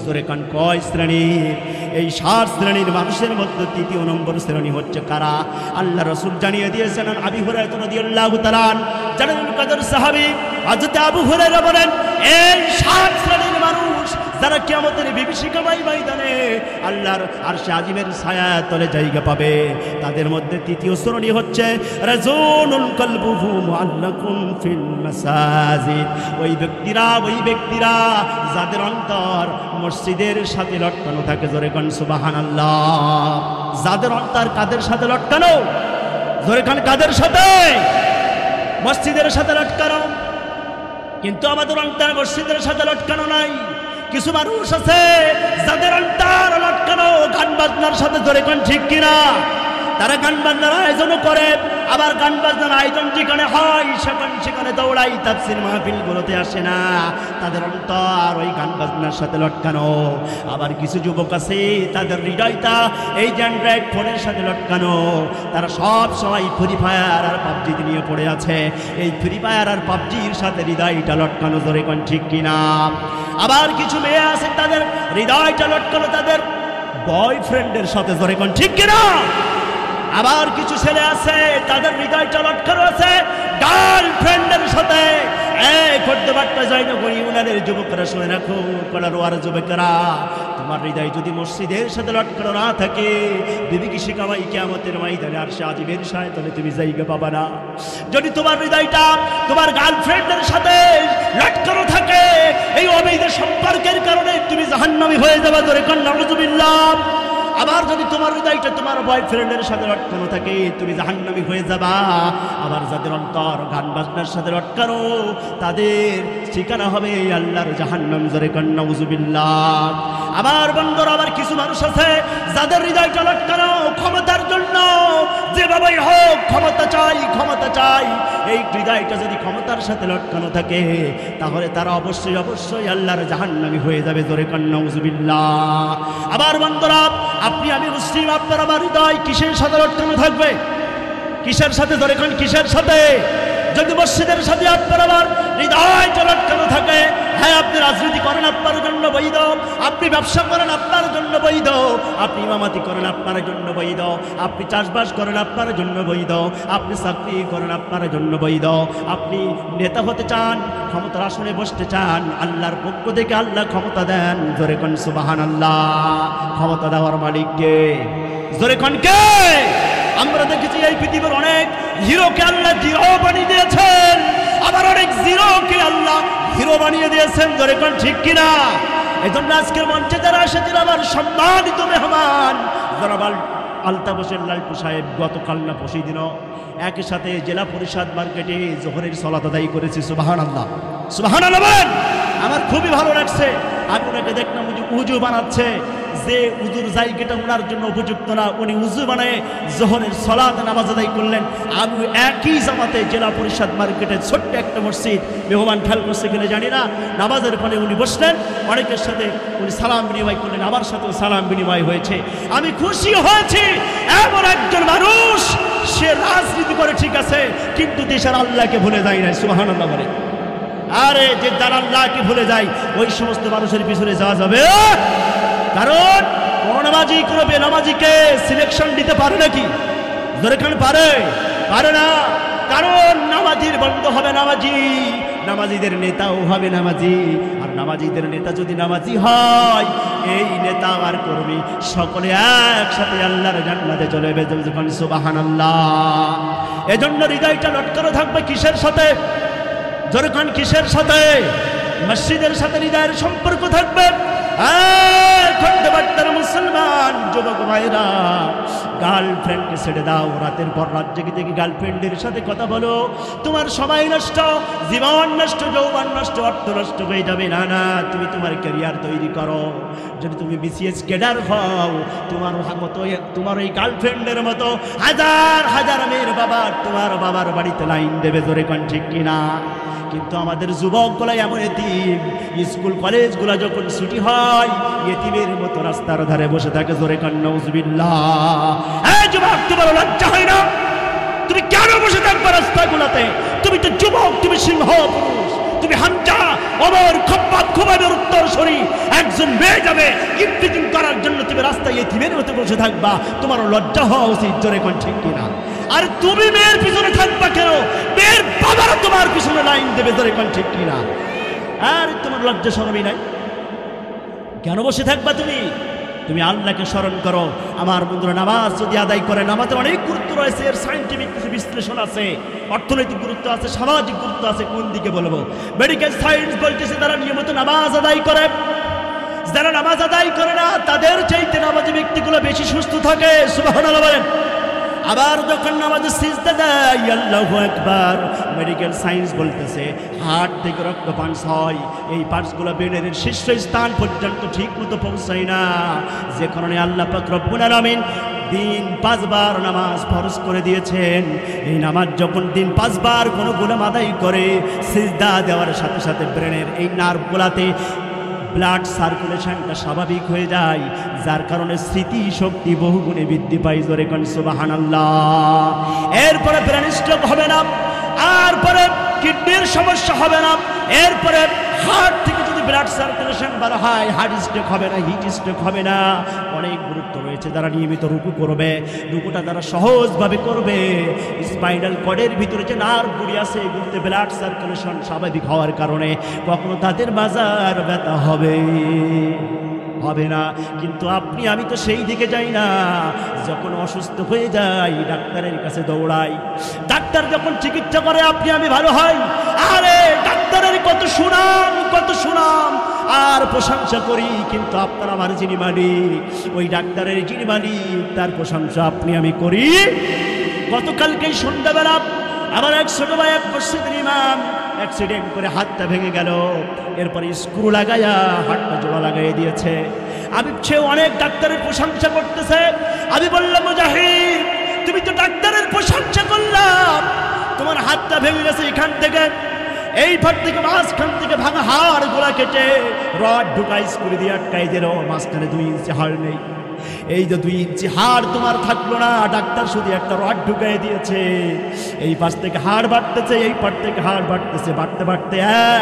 A: জোরে কান, কয় শ্রেণীর? এই 60 শ্রেণীর মানুষের মধ্যে 3 নম্বর শ্রেণী হচ্ছে কারা? আল্লাহ রাসূল জানিয়ে দিয়েছেন। আবু হুরায়রা রাদিয়াল্লাহু তাআলা জালালুল কদর সাহাবী হযরত আবু হুরায়রা বলেন, এই 60 শ্রেণীর মানুষ যারা কিয়ামতের বিভীষিকাময় ময়দানে আল্লাহর আরশে আজিমের ছায়া তলে জায়গা পাবে, তাদের মধ্যে তৃতীয় শ্রেণী হচ্ছে রাজুলুন কলবুহু মুআল্লাকুন ফিল মাসাজিদ। ওই ব্যক্তিরা যাদের অন্তর মসজিদের সাথে লটকানো থাকে। জোরে কোন সুবহানাল্লাহ। যাদের অন্তর কাদের সাথে লটকানো? জোরে কোন কাদের সাথে? মসজিদের সাথে লটকানো। কিন্তু আমাদের অন্তর মসজিদের সাথে লটকানো নাই। কিছু মানুষ আছে যাদের অন্তর লটকানো গান বাজনার সাথে। জোরে কোন ঠিক কিনা? তারা গান বাজনার আয়োজন করে, আবার গান বাজনার আয়োজন যেখানে হয় সেখানে দৌড়াই, তাফসীর মাহফিলগুলোতে আসে না। তাদের অন্তর ওই গান বাজনার সাথে লটকানো। আবার কিছু যুবক আছে তাদের হৃদয়টা এই যে অ্যান্ড্রয়েড ফোনের সাথে লটকানো। তারা সব সময় ফ্রি ফায়ার আর পাবজি নিয়ে পড়ে আছে। এই ফ্রি ফায়ার আর পাবজির সাথে হৃদয়টা লটকানো। জোরে কোন ঠিক কিনা? আবার কিছু মেয়ে আছে তাদের হৃদয়টা লটকানো তাদের বয়ফ্রেন্ডের সাথে। জোরে কোন ঠিক কিনা? আবার কিছু ছেলে আছে তাদের হৃদয়টা লটকানো আছে গার্লফ্রেন্ডের সাথে। করতে পারতে যায় না ইউনিয়নের যুবকরা, শুনে রাখো কলারোয়ার যুবকেরা, তোমার হৃদয় যদি মসজিদের সাথে লটকানো না থাকে, বিভীষিকাময় কিয়ামতের ময়দানে আরশে আজিমের ছায়া তলে তুমি জায়গা পাবা না। যদি তোমার হৃদয়টা তোমার গার্লফ্রেন্ডের সাথে লটকানো থাকে, এই অবৈধ সম্পর্কের কারণে তুমি জাহান্নামী হয়ে যাবে। জোরে কোন নাউযুবিল্লাহ। আবার যদি তোমার হৃদয়টা তোমার বয়ফ্রেন্ডের সাথে লটকানো থাকে, তুমি জাহান্নামী হয়ে যাবা। আবার যাদের অন্তর গান বাজনার সাথে লটকানো, তাদের ঠিকানা হবে আল্লাহর জাহান্নাম। জোরে কোন নাউযুবিল্লাহ। আবার বন্ধুরা, আবার কিছু মানুষ আছে যাদের হৃদয়টা লটকানো ক্ষমতার জন্য। যেভাবেই হোক ক্ষমতা চাই। এই হৃদয়টা যদি ক্ষমতার সাথে লটকানো থাকে, তাহলে তারা অবশ্যই আল্লাহর জাহান্নামী হয়ে যাবে। জোরে কোন নাউযুবিল্লাহ। আবার বন্ধুরা, আপনি আমি মুসলিম, আপনার আমার হৃদয় কিসের সাথে লটকানো থাকবে? কিসের সাথে? জোরে কোন কিসের সাথে? যদি মসজিদের সাথে আপনার আমার হৃদয়টা লটকানো থাকে, হ্যাঁ আপনি রাজনীতি করেন আপনার জন্য বৈধ, আপনি ব্যবসা করেন আপনার জন্য বৈধ, আপনি ইমামতি করেন আপনার জন্য বৈধ, আপনি চাষবাস করেন আপনার জন্য বৈধ, আপনি চাকরি করেন আপনার জন্য বৈধ, আপনি নেতা হতে চান, ক্ষমতার আসনে বসতে চান, আল্লাহর পক্ষ থেকে আল্লাহ ক্ষমতা দেন। জোরে কোন সুবহানাল্লাহ। ক্ষমতা দেওয়ার মালিক কে? জোরে কোন কে? আমরা দেখেছি এই পৃথিবীর অনেক হিরোকে আল্লাহ জিরো বানিয়ে দিয়েছেন, আবার অনেক জিরোকে আল্লাহ হিরো বানিয়ে দিয়েছেন। জোরে কোন ঠিক কিনা? এজন্য আজকের মঞ্চে যারা এসেছেন আমার সম্মানিত মেহমান জনাব আলতাফ হোসেন লালটু সাহেব, গতকাল না পরশু দিনও একই সাথে জেলা পরিষদ মার্কেটে জোহরের সালাত আদায় করেছি। সুবহানাল্লাহ, সুবহানাল্লাহ। আমার খুবই ভালো লাগছে। আমি ওনাকে দেখলাম উজু বানাচ্ছে, যে উজুর জায়গাটা ওনার জন্য উপযুক্ত না, উনি উজু বানায় জোহরের সালাত নামাজ আদায় করলেন। আমি একই জামাতে জেলা পরিষদ মার্কেটের ছোট্ট একটা মসজিদ, মেহমান খেয়াল করছে কিনা জানি না, নামাজের ফলে উনি বসলেন, অনেকের সাথে উনি সালাম বিনিময় করলেন, আমার সাথেও সালাম বিনিময় হয়েছে। আমি খুশি হয়েছি এমন একজন মানুষ, সে রাজনীতি করে ঠিক আছে, কিন্তু দেশের আল্লাহকে ভুলে যায় না। সুবহানাল্লাহ বলে। আরে যে যারা আল্লাহকে ভুলে যায়, ওই সমস্ত মানুষের পিছনে যাওয়া যাবে? কারণ কোন নামাজি কোনো বেনামাজিকে সিলেকশন দিতে পারে নাকি? যেখানে পারে না। কারণ নামাজির বন্ধ হবে নামাজি, নামাজিদের নেতাও হবে নামাজি, আর নামাজিদের নেতা যদি নামাজি হয়, এই নেতা আর কর্মী সকলে একসাথে আল্লাহর জান্নাতে চলে যাবে। সুবহানাল্লাহ। এজন্য হৃদয়টা লটকানো থাকবে কিসের সাথে? যখন কিসের সাথে? মসজিদের সাথে হৃদয়ের সম্পর্ক থাকবে। মুসলমান যুবক ভাইরা, গার্লফ্রেন্ডকে ছেড়ে দাও, রাতের পর রাত জেগে থেকে গার্লফ্রেন্ডের সাথে কথা বলো, তোমার সময় নষ্ট, জীবন নষ্ট, যৌবন নষ্ট, অর্থ নষ্ট হয়ে যাবে। না না, তুমি তোমার ক্যারিয়ার তৈরি করো। যদি তুমি বিসিএস ক্যাডার হও, তোমার ওই গার্লফ্রেন্ডের মতো হাজার হাজার মেয়ের বাবা তোমার বাবার বাড়িতে লাইন দেবে। জোরে কোন ঠিক কিনা? কিন্তু আমাদের যুবকগুলো এমন এতিম, স্কুল কলেজগুলো যখন ছুটি হয় এতিমের মতো রাস্তার ধারে বসে থাকে। জোরে কোন নাউযুবিল্লাহ। এই যুবক, তোমার লজ্জা হয় না? তুমি কেন বসে থাকবে রাস্তাগুলোতে? তুমি তো যুবক, তুমি সিংহ পুরুষ, তুমি হামজা, ওমর, খাব্বাব, খুবাইবের উত্তরসূরি। একজন মেয়ে যাবে ইফতিজিং করার জন্য, তুমি রাস্তায় এতিমের মতো বসে থাকবা? তোমার লজ্জা হওয়া উচিত। জোরে কোন ঠিক কিনা? আর তুমি মেয়ের পিছনে থাকবা কেন? মেয়ের বাবারা তোমার পিছনে লাইন দেবে। জোরে কোন ঠিক কিনা? আর তোমার লজ্জা শরমই নাই? কেন বসে থাকবা তুমি? তুমি আল্লাহকে স্মরণ করো। আমার বন্ধুরা, নামাজ যদি আদায় করে, নামাজের অনেক গুরুত্ব রয়েছে, এর সায়েন্টিফিক কিছু বিশ্লেষণ আছে, অর্থনৈতিক গুরুত্ব আছে, সামাজিক গুরুত্ব আছে। কোন দিকে বলবো? মেডিকেল সায়েন্স বলতেছে যারা নিয়মিত নামাজ আদায় করে, যারা নামাজ আদায় করে না তাদের চাইতে নামাজি ব্যক্তিগুলো বেশি সুস্থ থাকে। সুবহানাল্লাহ বলেন। আবার যখন নামাজে সিজদা দেয়, আল্লাহু আকবার, মেডিকেল সায়েন্স বলতেছে হার্ট থেকে রক্ত পাস হয়, এই পার্টসগুলো ব্রেনের শীর্ষস্থান পর্যন্ত ঠিক মতো পৌঁছায় না, যে কারণে আল্লাহ পাক রব্বুল আলামিন দিন 5 বার নামাজ ফরজ করে দিয়েছেন। এই নামাজ যখন দিন 5 বার কোনো গোলাম আদায় করে, সিজদা দেওয়ার সাথে সাথে ব্রেনের এই নার্ভগুলোতে ব্লাড সার্কুলেশনটা স্বাভাবিক হয়ে যায়, যার কারণে স্মৃতি শক্তি বহুগুণে বৃদ্ধি পায়। জোরে কোন সুবহানাল্লাহ। এরপরে ব্রেন স্ট্রোক হবে না, আর পরে কিডনির সমস্যা হবে না, এরপরে হার্ট থেকে যদি ব্লাড সার্কুলেশন বাড়া হয়, হার্ট স্ট্রোক হবে না, হিট স্ট্রোক হবে না। অনেক গুরুত্ব রয়েছে। যারা নিয়মিত রুকু করবে, রুকুটা যারা সহজভাবে করবে, স্পাইনাল কর্ডের ভিতরে যে নার্ভগুলি আছে, এগুলোতে ব্লাড সার্কুলেশন স্বাভাবিক হওয়ার কারণে কখনো তাদের মাজার ব্যথা হবে না। কিন্তু আপনি আমি তো সেই দিকে যাই না। যখন অসুস্থ হয়ে যাই ডাক্তারের কাছে দৌড়াই, ডাক্তার যখন চিকিৎসা করে আপনি আমি ভালো হয়। আরে ডাক্তারের কত সুনাম, কত সুনাম আর প্রশংসা করি, কিন্তু আপনার আমার যিনি মালিক, ওই ডাক্তারের যিনি মালিক, তার প্রশংসা আপনি আমি করি। গতকালকেই সন্ধ্যাবেলা আবার এক ছোট ভাই, এক মসজিদের ইমাম, অ্যাক্সিডেন্ট করে হাতটা ভেঙে গেল। এরপরে স্ক্রু লাগাইয়া হাতটা জোড়া লাগাই দিয়েছে। আমি সেও অনেক ডাক্তারের প্রশংসা করতেছে। আমি বললাম, মুজাহিদ তুমি তো ডাক্তারের প্রশংসা করলাম, তোমার হাতটা ভেঙে গেছে এখান থেকে, এই ফাট থেকে মাঝখান থেকে ভাঙা হাড় গোলা কেটে রড ঢুকাই স্ক্রু দিয়ে আটকাই দিল, মাঝখানে 2 ইঞ্চি হাড় নেই। এই যে 2 ইঞ্চি হাড় তোমার থাকলো না, ডাক্তার শুধু একটা রড ঢুকাই দিয়েছে। এই পাশ থেকে হাড় বাড়তেছে, এই পাশ থেকে হাড় বাড়তেছে, বাড়তে বাড়তে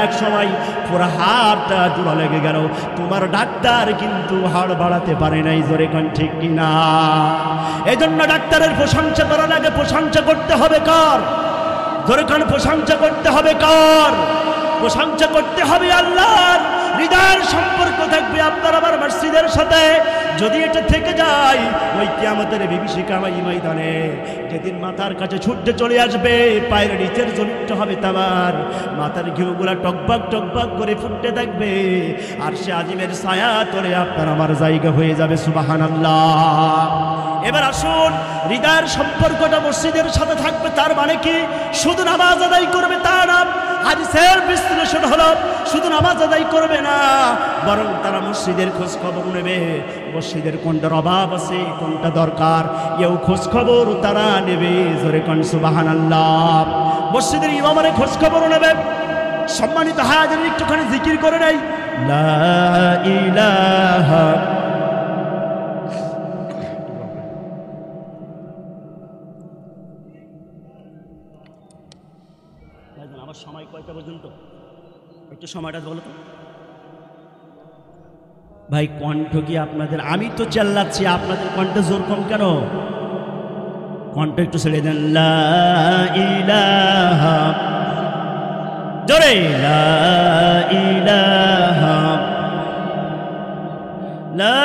A: এক সময় পুরো হাড়টা জোড়া লেগে গেল। তোমার ডাক্তার কিন্তু হাড় বাড়াতে পারে নাই। জোরে কোন ঠিক কিনা? এই জন্য ডাক্তারের প্রশংসা করার আগে প্রশংসা করতে হবে কার? জোরে কোন প্রশংসা করতে হবে কার? প্রশংসা করতে হবে আল্লাহর। হৃদয়ের সম্পর্ক থাকবে আপনার আমার মসজিদের সাথে। যদি এটা থেকে যায়, ওই কিয়ামতের বিভীষিকাময় ময়দানে যেদিন মাথার কাছে ছুটে চলে আসবে, পায়ের নিচের জমিটা হবে তামার, মাথার ঘিউগুলা টকবাক টকবাক করে ফুটতে থাকবে, আর সে আজিমের ছায়া তলে আপনার আমার জায়গা হয়ে যাবে। সুবহানাল্লাহ। এবার আসুন, হৃদয়ের সম্পর্কটা মসজিদের সাথে থাকবে, তার মানে কি শুধু নামাজ আদায় করবে তা না। হাদিসের বিশ্লেষণ হলো শুধু নামাজ আদায় করবে না, বরং তারা মসজিদের খোঁজ খবর নেবে। মসজিদের কোনটার অভাব আছে, কোনটা দরকার, এও খোঁজ খবর তারা নেবে। জোরে কোন সুবহানাল্লাহ। মসজিদের ইমামের খোঁজ খবর নেবে। সম্মানিত হাজির, একটুখানি জিকির করে নেই, লা ইলাহা। আমার সময় কয়টা পর্যন্ত? একটু সময়টা বলো তো ভাই। কণ্ঠ কি আপনাদের? আমি তো চেল্লাচ্ছি, আপনাদের কণ্ঠে জোর কম কেন? কণ্ঠ একটু ছেড়ে দেন। লা ইলাহা, জোরে লা ইলাহা, লা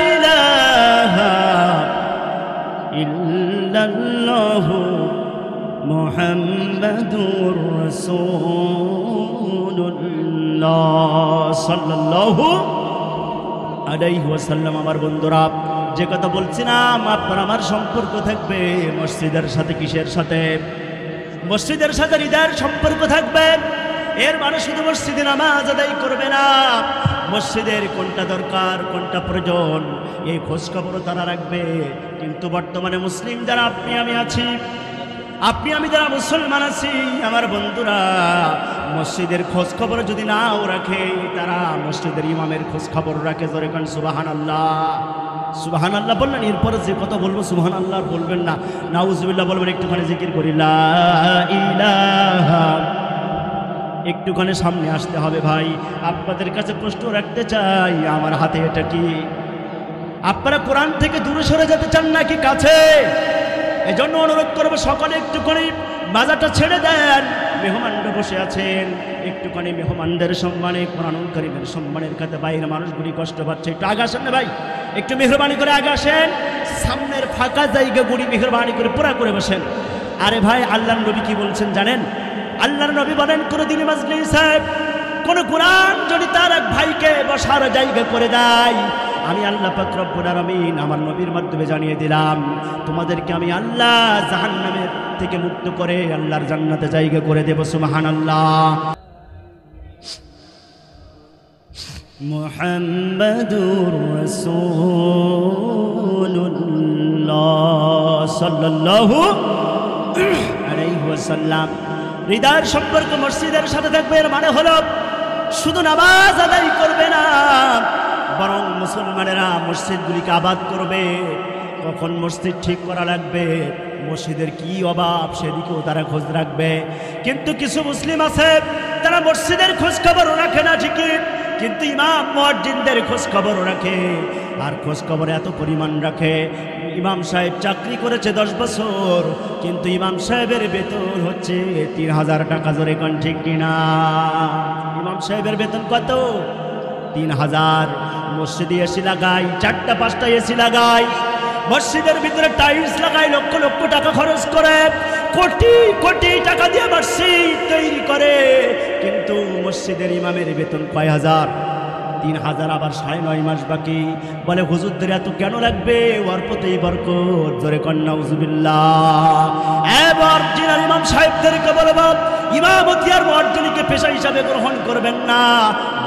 A: ইলাহা ইল্লাল্লাহু মুহাম্মাদুর রাসূলুল্লাহ সাল্লাল্লাহু আলাইহি ওয়াসাল্লাম। আমার বন্ধুরা, যে কথা বলছিলাম, আপনার আমার সম্পর্ক থাকবে মসজিদের সাথে। কিসের সাথে? মসজিদের সাথে হৃদয়ের সম্পর্ক থাকবে। এর মানে শুধু মসজিদে নামাজ আদায় করবে না, মসজিদের কোনটা দরকার, কোনটা প্রয়োজন, এই খোঁজখবরও তারা রাখবে। কিন্তু বর্তমানে মুসলিম যারা আপনি আমি আছি, আপনি আমি যারা মুসলমান আছি, আমার বন্ধুরা, মসজিদের খোঁজ খবর যদি নাও রাখে, তারা মসজিদের ইমামের খোঁজ খবর রাখে। জোরে কোন সুবহানাল্লাহ। সুবহানাল্লাহ বললেন, এরপরে যে কথা বলবো সুবহানাল্লাহ বলবেন না, নাউজুবিল্লাহ বলবেন। একটুখানি জিকির করি, লা ইলাহা। একটুখানি সামনে আসতে হবে ভাই। আপনাদের কাছে প্রশ্ন রাখতে চাই, আমার হাতে এটা কি? আপনারা কোরআন থেকে দূরে সরে যেতে চান নাকি কাছে? এজন্য অনুরোধ করবো, সকলে একটুখানি বাজারটা ছেড়ে দেন, মেহমানরা বসে আছেন, একটুখানি মেহমানদের সম্মানে, কোরআনুল কারীমের সম্মানের কাছে বাইরে মানুষগুলি কষ্ট পাচ্ছে। একটু আগে আসেন না ভাই, একটু মেহরবানি করে আগে আসেন, সামনের ফাঁকা জায়গাগুলি মেহরবানি করে পুরা করে বসেন। আরে ভাই, আল্লাহর নবী কি বলছেন জানেন? আল্লাহর নবী বলেন, কোন দিন মাজলিসে কোন কোরআন যদি তার এক ভাইকে বসার জায়গা করে দেয়, আমি আল্লাহ পাক রব্বুল আলামিন আমার নবীর মাধ্যমে জানিয়ে দিলাম, তোমাদেরকে আমি আল্লাহ জাহান্নামের থেকে মুক্ত করে আল্লাহর জান্নাতে জায়গা করে দেব। সুবহানাল্লাহ। মুহাম্মাদুর রাসূলুল্লাহ সাল্লাল্লাহু আলাইহি ওয়াসাল্লাম। হৃদয়ের সম্পর্ক মসজিদের সাথে থাকবে, এর মানে হলো শুধু নামাজ আদায় করবে না, বরং মুসলমানেরা মসজিদগুলিকে আবাদ করবে। কখন মসজিদ ঠিক করা লাগবে, মসজিদের কি অভাব, সেদিকেও তারা খোঁজ রাখবে। কিন্তু কিছু মুসলিম আছে, তারা মসজিদের খোঁজ খবরও রাখে না ঠিকই, কিন্তু ইমাম মুয়াজ্জিনদের খোঁজ খবরও রাখে। আর খোঁজ খবর এত পরিমাণ রাখে, ইমাম সাহেব চাকরি করেছে 10 বছর, কিন্তু ইমাম সাহেবের বেতন হচ্ছে 3000 টাকা। জোরে কোন ঠিক কিনা? ইমাম সাহেবের বেতন কত? 3000। মসজিদে এসি লাগাই, 4টা-5টা এসি লাগাই, মসজিদের ভিতরে টাইলস লাগাই, লক্ষ লক্ষ টাকা খরচ করে, কোটি কোটি টাকা দিয়ে মসজিদ তৈরি করে, কিন্তু মসজিদের ইমামের বেতন কয় হাজার? 3000। আবার 9.5 মাস বাকি। বলে হুজুরদের এত কেন লাগবে? অল্পতেই বরকত। জোরে কন্যা নাউজুবিল্লাহ। এবার জিনার ইমাম সাহেবদেরকে বলবো, ইমামতি আর মুয়াজ্জিনকে পেশা হিসাবে গ্রহণ করবেন না,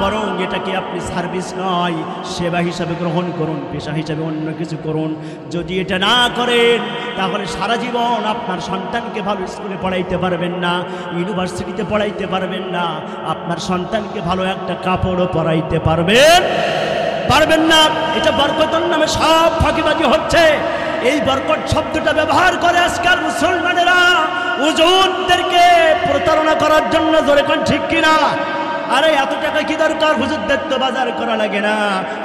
A: বরং এটাকে আপনি সার্ভিস নয়, সেবা হিসাবে গ্রহণ করুন, পেশা হিসাবে অন্য কিছু করুন। যদি এটা না করেন, তাহলে সারা জীবন আপনার সন্তানকে ভালো স্কুলে পড়াইতে পারবেন না, ইউনিভার্সিটিতে পড়াইতে পারবেন না, আপনার সন্তানকে ভালো একটা কাপড়ও পরাইতে পারবেন না। এটা বরকতের নামে সব ফাঁকিবাজি হচ্ছে। এই বরকত শব্দটা ব্যবহার করে আজকাল মুসলমানেরা হুজুরদেরকে প্রতারণা করার জন্য। জোরে কোন ঠিক কিনা? আরে এত টাকা কি দরকার? হুজুরদের তো বাজার করা লাগে না,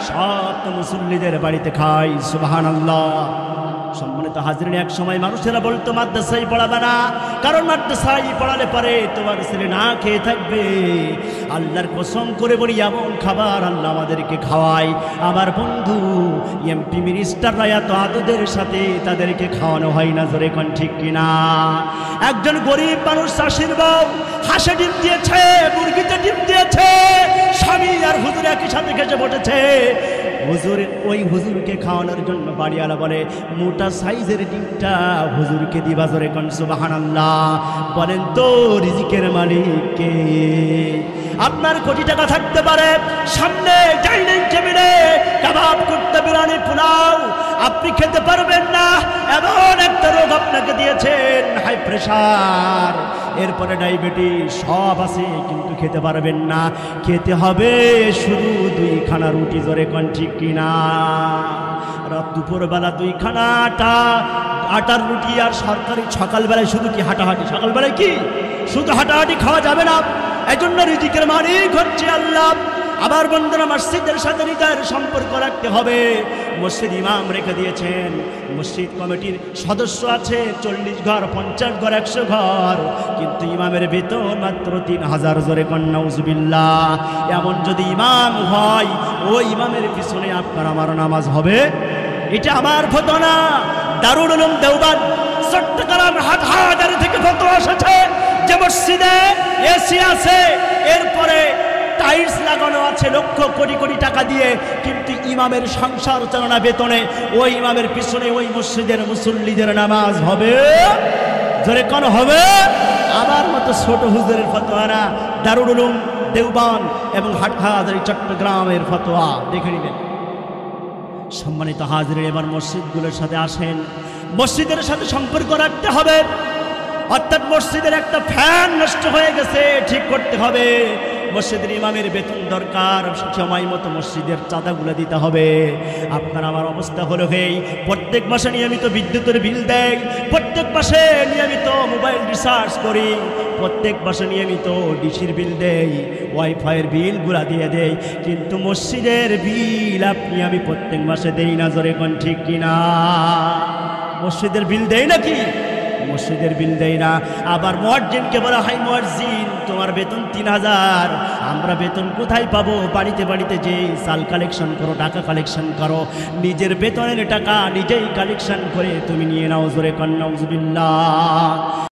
A: সব তো মুসল্লিদের বাড়িতে খাই। সুবহানাল্লাহ। সম্মানিত হাজিরিন, এক সময় মানুষেরা বলতো মাদ্রাসায় পড়াবে না, কারণ মাদ্রাসায় পড়ালে পরে তোমার ছেলে না খেয়ে থাকবে। আল্লাহর কসম করে বলি, এমন খাবার আল্লাহ আমাদেরকে খাওয়ায়। আমার বন্ধু এমপি মিনিস্টাররা এত আদরের সাথে তাদেরকে খাওয়ানো হয় না। জোরে কোন ঠিক কিনা? একজন গরিব মানুষ চাষির বউ হাঁসে ডিম দিয়েছে, মুরগিতে ডিম দিয়েছে, স্বামী আর হুজুর একই সাথে খেতে বসেছে। হুজুর ওই হুজুরকে খাওয়ানোর জন্য বাড়িওয়ালা বলে, মোটা সাইজের ডিমটা হুজুরকে দিবা। জোরে কোন সুবহানাল্লাহ। বলেন তো রিজিকের মালিক কে? আপনার কোটি টাকা থাকতে পারে, সামনে ডাইনিং টেবিলে কাবাব করতে বিরিয়ানি পোলাও আপনি খেতে পারবেন না। এমন একটা রোগ আপনাকে দিয়েছেন, হাই প্রেশার, এরপরে ডায়াবেটিস, সব আছে, কিন্তু খেতে পারবেন না। খেতে হবে শুধু 2 খানা রুটি। জোরে কোন ঠিক কিনা? রাত দুপুরবেলা 2 খানা আটার রুটি আর সরকারি। সকালবেলায় শুধু কি হাঁটাহাঁটি? সকালবেলায় কি শুধু হাঁটাহাঁটি খাওয়া যাবে না। এই জন্য রিজিকের মালিক হচ্ছে আল্লাহ। আবার বন্ধুরা, মসজিদের সাথে হৃদয়ের সম্পর্ক রাখতে হবে। মসজিদ ইমাম রেখে দিয়েছেন, মসজিদ কমিটির সদস্য আছে 40 ঘর, 50 ঘর, 100 ঘর, কিন্তু ইমামের বেতন মাত্র 3000। জোরে কোন নাউজুবিল্লাহ। এমন যদি ইমাম হয়, ওই ইমামের পিছনে আপনার আমার নামাজ হবে? এটা আমার ফতোয়া না, দারুল উলুম দেওবন্দ চট্টগ্রাম হাটহাজারী থেকে ফতোয়া এসেছে যে মসজিদে এসি আছে, এরপরে টাইলস লাগানো আছে লক্ষ কোটি কোটি টাকা দিয়ে, কিন্তু ইমামের সংসার চালানো বেতনে ওই ইমামের পিছনে ওই মসজিদের মুসল্লিদের নামাজ হবে? জোরে কোন হবে? আমার মতো ছোট হুজুরের ফতোয়া না, দারুল উলুম দেওবন্দ এবং হাটহাজারী চট্টগ্রামের ফতোয়া দেখে নেবেন। সম্মানিত হাজির, এবার মসজিদগুলোর সাথে আসেন, মসজিদের সাথে সম্পর্ক রাখতে হবে। অর্থাৎ মসজিদের একটা ফ্যান নষ্ট হয়ে গেছে, ঠিক করতে হবে। মসজিদের ইমামের বেতন দরকার, সময় মতো মসজিদের চাঁদাগুলো দিতে হবে। আপনার আমার অবস্থা হলো, হেই প্রত্যেক মাসে নিয়মিত বিদ্যুতের বিল দেয়, প্রত্যেক মাসে নিয়মিত মোবাইল রিচার্জ করি, প্রত্যেক মাসে নিয়মিত ডিসির বিল দেই, ওয়াইফাইয়ের বিলগুলা দিয়ে দেই, কিন্তু মসজিদের বিল আপনি আমি প্রত্যেক মাসে দেই না। জোরে কোন ঠিক কিনা? মসজিদের বিল দেই নাকি? মসজিদের বিল দেয় না। আবার মুয়াজ্জিনকে বলা হয়, মুয়াজ্জিন তোমার বেতন 3000, আমরা বেতন কোথায় পাবো? বাড়িতে বাড়িতে যে সাল কালেকশন করো, টাকা কালেকশন করো, নিজের বেতনের টাকা নিজেই কালেকশন করে তুমি নিয়ে নাও। জোরে কান্না, নাউজুবিল্লাহ।